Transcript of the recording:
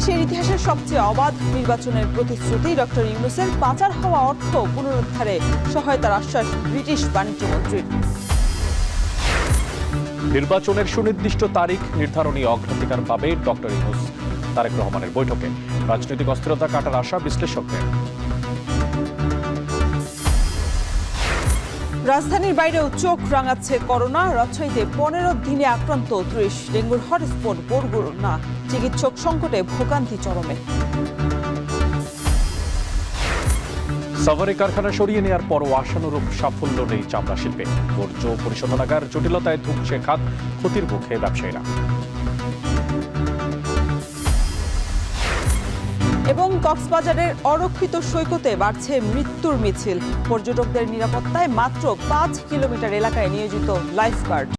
দেশের ইতিহাসের সবচেয়ে অবাধ নির্বাচনের প্রতিশ্রুতি ডক্টর ইউনূসের পাচার হওয়া অর্থ পুনরুদ্ধারে সহায়তার আশ্বাস ব্রিটিশ বাণিজ্য মন্ত্রীর। নির্বাচনের সুনির্দিষ্ট তারিখ নির্ধারণী অগ্রাধিকার পাবে ডক্টর ইউনূস তারেক রহমানের বৈঠকে। রাজনৈতিক অস্থিরতা কাটার আশা বিশ্লেষকদের। রাজধানীর বাইরেও চোখ রাঙাচ্ছে করোনা। রাজশাহীতে 15 দিনে আক্রান্ত 30। ডেঙ্গুর হটস্পট বরগুনা। চিকিৎসক সংকটে ভোগান্তি চরমে। সাভারে কারখানা সরিয়ে নেওয়ার পরও আশানুরূপ সাফল্য নেই চামড়া শিল্পে। বর্জ্য পরিশোধনাগার জটিলতায় ধুঁকছে খাত, ক্ষতির মুখে ব্যবসায়ীরা। এবং কক্সবাজারের অরক্ষিত সৈকতে বাড়ছে মৃত্যুর মিছিল। পর্যটকদের নিরাপত্তায় মাত্র 5 কিলোমিটার এলাকায় নিয়োজিত লাইফগার্ড।